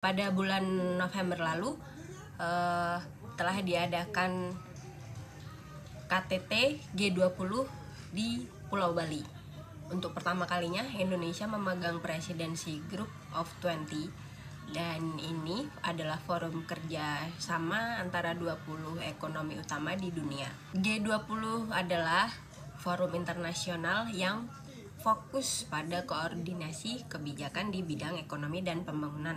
Pada bulan November lalu telah diadakan KTT G20 di Pulau Bali. Untuk pertama kalinya Indonesia memegang presidensi Group of 20, dan ini adalah forum kerja sama antara 20 ekonomi utama di dunia. G20 adalah forum internasional yang fokus pada koordinasi kebijakan di bidang ekonomi dan pembangunan.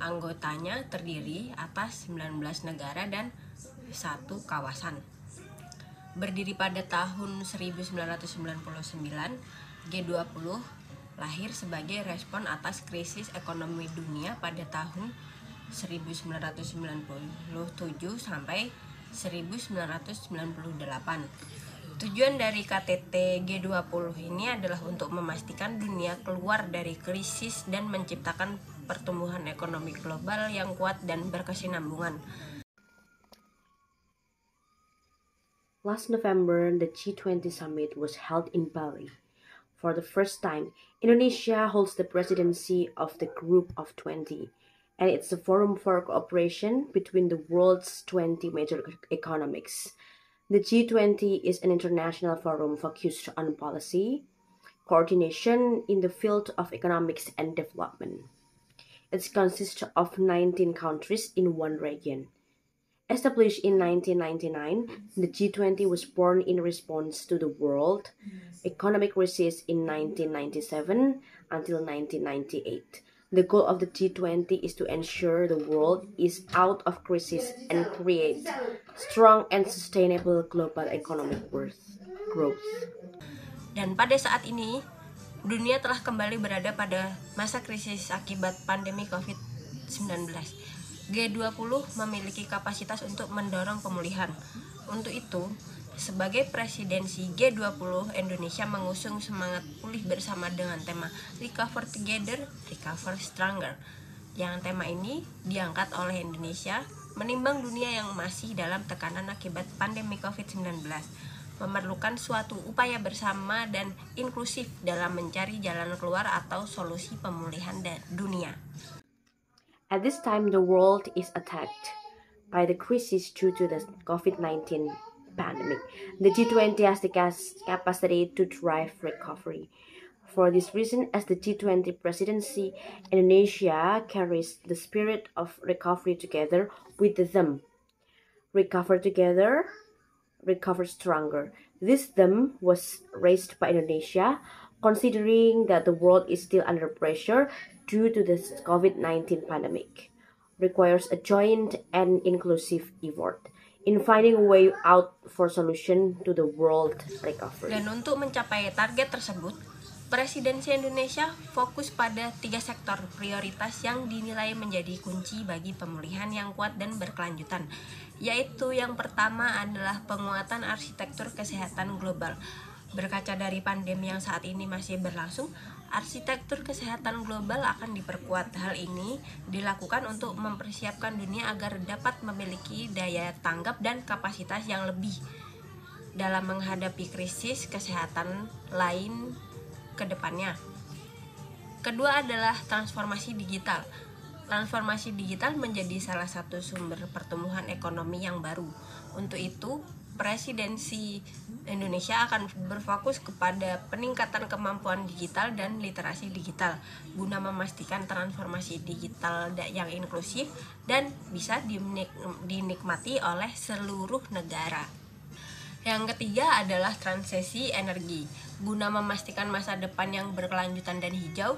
Anggotanya terdiri atas 19 negara dan satu kawasan. Berdiri pada tahun 1999, G20 lahir sebagai respon atas krisis ekonomi dunia pada tahun 1997 sampai 1998. Tujuan dari KTT G20 ini adalah untuk memastikan dunia keluar dari krisis dan menciptakan pertumbuhan ekonomi global yang kuat dan berkesinambungan. Last November, the G20 summit was held in Bali. For the first time, Indonesia holds the presidency of the Group of 20, and it's a forum for cooperation between the world's 20 major economies. The G20 is an international forum focused on policy, coordination in the field of economics and development. It consists of 19 countries in one region. Established in 1999, the G20 was born in response to the world economic crisis in 1997 until 1998. The goal of the G20 is to ensure the world is out of crisis and create strong and sustainable global economic growth. Dan pada saat ini, dunia telah kembali berada pada masa krisis akibat pandemi COVID-19. G20 memiliki kapasitas untuk mendorong pemulihan. Untuk itu, sebagai presidensi G20, Indonesia mengusung semangat pulih bersama dengan tema Recover Together, Recover Stronger. Yang tema ini diangkat oleh Indonesia menimbang dunia yang masih dalam tekanan akibat pandemi COVID-19. Memerlukan suatu upaya bersama dan inklusif dalam mencari jalan keluar atau solusi pemulihan dunia. At this time, the world is attacked by the crisis due to the COVID-19 pandemic. The G20 has the capacity to drive recovery. For this reason, as the G20 presidency, Indonesia carries the spirit of recovery together with them. Recover together, recover stronger. This theme was raised by Indonesia, considering that the world is still under pressure due to the COVID-19 pandemic, requires a joint and inclusive effort in finding a way out for solution to the world recovery. Dan untuk mencapai target tersebut, Presidensi Indonesia fokus pada 3 sektor prioritas yang dinilai menjadi kunci bagi pemulihan yang kuat dan berkelanjutan, yaitu yang pertama adalah penguatan arsitektur kesehatan global. Berkaca dari pandemi yang saat ini masih berlangsung, arsitektur kesehatan global akan diperkuat. Hal ini dilakukan untuk mempersiapkan dunia agar dapat memiliki daya tanggap dan kapasitas yang lebih dalam menghadapi krisis kesehatan lain ke depannya. Kedua adalah transformasi digital. Transformasi digital menjadi salah satu sumber pertumbuhan ekonomi yang baru. Untuk itu, Presidensi Indonesia akan berfokus kepada peningkatan kemampuan digital dan literasi digital guna memastikan transformasi digital yang inklusif dan bisa dinikmati oleh seluruh negara. Yang ketiga adalah transisi energi. Guna memastikan masa depan yang berkelanjutan dan hijau,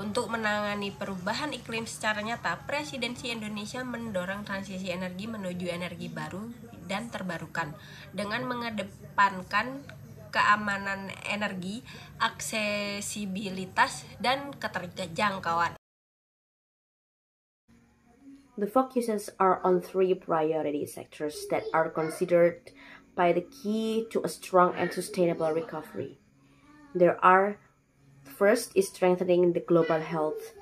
untuk menangani perubahan iklim secara nyata, Presidensi Indonesia mendorong transisi energi menuju energi baru dan terbarukan dengan mengedepankan keamanan energi, aksesibilitas, dan keterjangkauan. The focuses are on 3 priority sectors that are considered by the key to a strong and sustainable recovery. First is strengthening the global health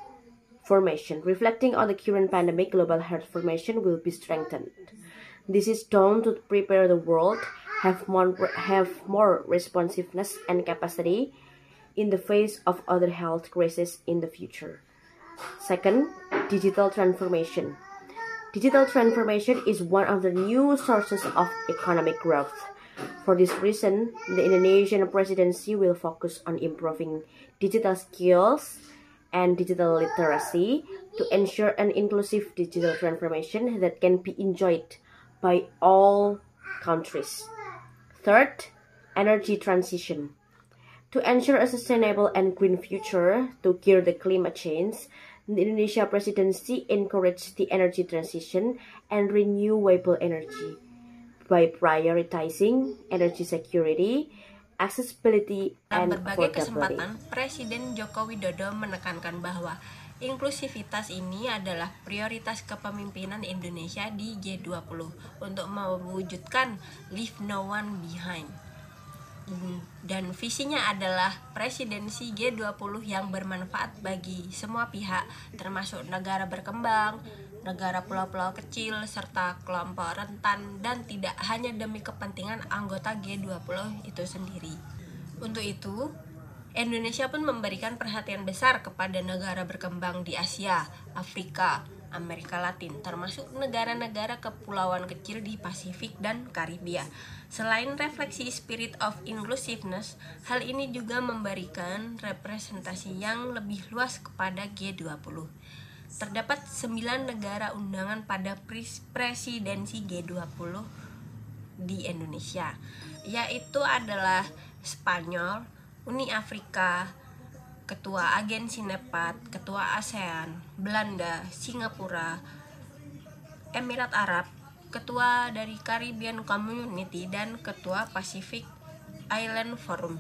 formation. Reflecting on the current pandemic, global health formation will be strengthened. This is done to prepare the world have more responsiveness and capacity in the face of other health crises in the future. Second, digital transformation. Digital transformation is one of the new sources of economic growth. For this reason, the Indonesian presidency will focus on improving digital skills and digital literacy to ensure an inclusive digital transformation that can be enjoyed by all countries. Third, energy transition. To ensure a sustainable and green future to cure the climate change, the Indonesia presidency encouraged the energy transition and renewable energy by prioritizing energy security, accessibility, Dalam and berbagai affordability. kesempatan, Presiden Joko Widodo menekankan bahwa inklusivitas ini adalah prioritas kepemimpinan Indonesia di G20 untuk mewujudkan Leave No One Behind. Dan visinya adalah presidensi G20 yang bermanfaat bagi semua pihak, termasuk negara berkembang, negara pulau-pulau kecil, serta kelompok rentan, dan tidak hanya demi kepentingan anggota G20 itu sendiri. Untuk itu, Indonesia pun memberikan perhatian besar kepada negara berkembang di Asia, Afrika, Amerika Latin, termasuk negara-negara kepulauan kecil di Pasifik dan Karibia. Selain refleksi spirit of inclusiveness, hal ini juga memberikan representasi yang lebih luas kepada G20. Terdapat 9 negara undangan pada presidensi G20 di Indonesia, yaitu adalah Spanyol, Uni Afrika, Ketua Agensi NEPAD, Ketua ASEAN, Belanda, Singapura, Emirat Arab, Ketua dari Caribbean Community, dan Ketua Pacific Island Forum.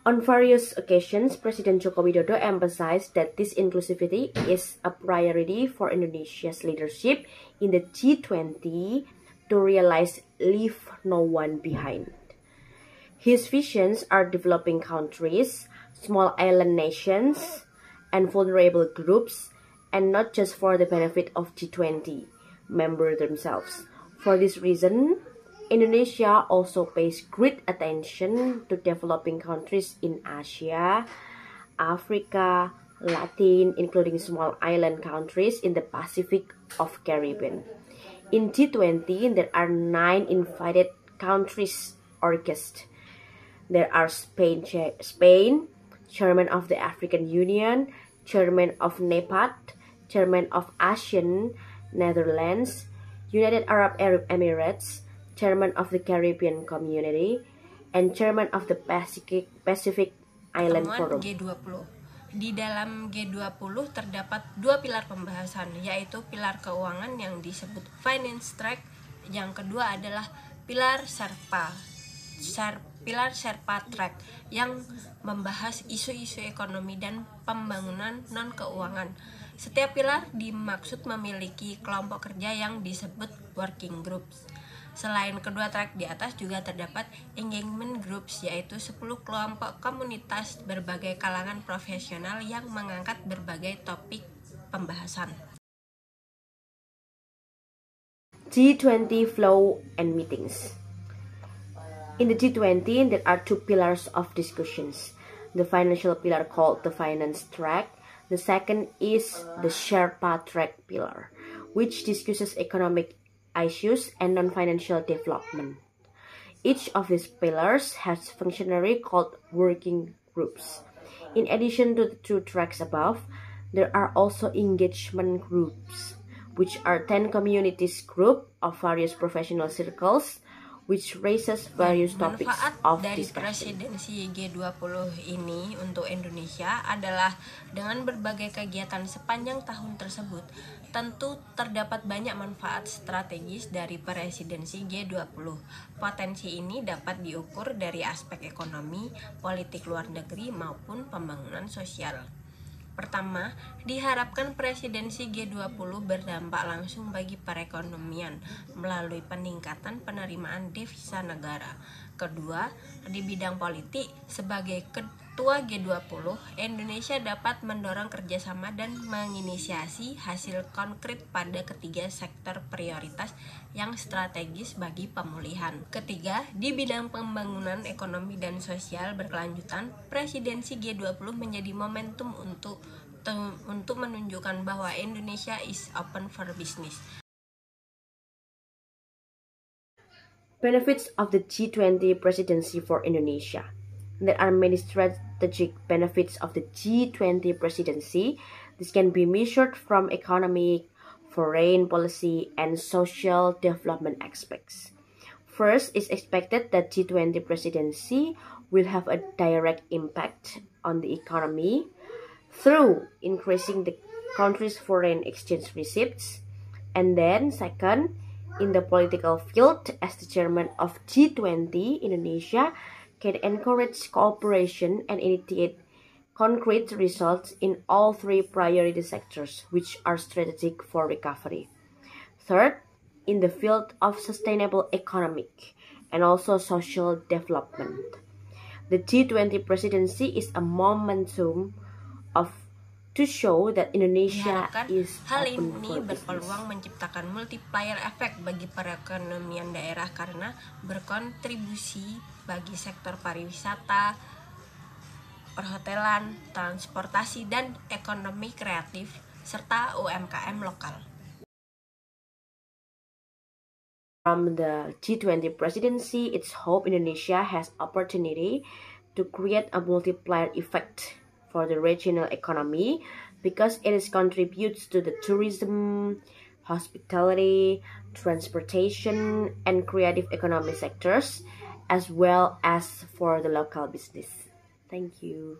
On various occasions, President Joko Widodo emphasized that this inclusivity is a priority for Indonesia's leadership in the G20 to realize Leave No One Behind. His visions are developing countries, small island nations, and vulnerable groups, and not just for the benefit of G20 members themselves. For this reason, Indonesia also pays great attention to developing countries in Asia, Africa, Latin, including small island countries in the Pacific of Caribbean. In G20, there are 9 invited countries or guests. There are Spain, Chairman of the African Union, Chairman of NEPAD, Chairman of ASEAN, Netherlands, United Arab Emirates, Chairman of the Caribbean Community, and Chairman of the Pacific Island Forum. G20. Di dalam G20 terdapat 2 pilar pembahasan, yaitu pilar keuangan yang disebut Finance Track, yang kedua adalah pilar Sherpa Track yang membahas isu-isu ekonomi dan pembangunan non-keuangan. Setiap pilar dimaksud memiliki kelompok kerja yang disebut working groups. Selain kedua track di atas juga terdapat engagement groups, yaitu 10 kelompok komunitas berbagai kalangan profesional yang mengangkat berbagai topik pembahasan. G20 flow and meetings. In the G20, there are 2 pillars of discussions. The financial pillar called the finance track. The second is the Sherpa track pillar, which discusses economic issues and non-financial development. Each of these pillars has functionary called working groups. In addition to the 2 tracks above, there are also engagement groups, which are 10 communities group of various professional circles, which raises various topics of dari discussion. presidensi G20 ini untuk Indonesia adalah dengan berbagai kegiatan sepanjang tahun tersebut, tentu terdapat banyak manfaat strategis dari presidensi G20. Potensi ini dapat diukur dari aspek ekonomi, politik luar negeri, maupun pembangunan sosial. Pertama, diharapkan presidensi G20 berdampak langsung bagi perekonomian melalui peningkatan penerimaan devisa negara. Kedua, di bidang politik sebagai ketua G20, Indonesia dapat mendorong kerjasama dan menginisiasi hasil konkret pada ketiga sektor prioritas yang strategis bagi pemulihan. Ketiga, di bidang pembangunan ekonomi dan sosial berkelanjutan, presidensi G20 menjadi momentum untuk menunjukkan bahwa Indonesia is open for business. Benefits of the G20 presidency for Indonesia. There are many strategic benefits of the G20 presidency. This can be measured from economic, foreign policy, and social development aspects. First, it's expected that G20 presidency will have a direct impact on the economy through increasing the country's foreign exchange receipts. And then, second, in the political field, as the chairman of G20, Indonesia can encourage cooperation and initiate concrete results in all three priority sectors, which are strategic for recovery. Third, in the field of sustainable economic and also social development. The G20 presidency is a momentum to show that Indonesia Diharapkan is hal open ini for business. berpeluang menciptakan multiplier effect bagi perekonomian daerah karena berkontribusi bagi sektor pariwisata, perhotelan, transportasi, dan ekonomi kreatif, serta UMKM lokal. From the G20 presidency, it's hope Indonesia has opportunity to create a multiplier effect for the regional economy because it contributes to the tourism, hospitality, transportation, and creative economy sectors, as well as for the local business. Thank you.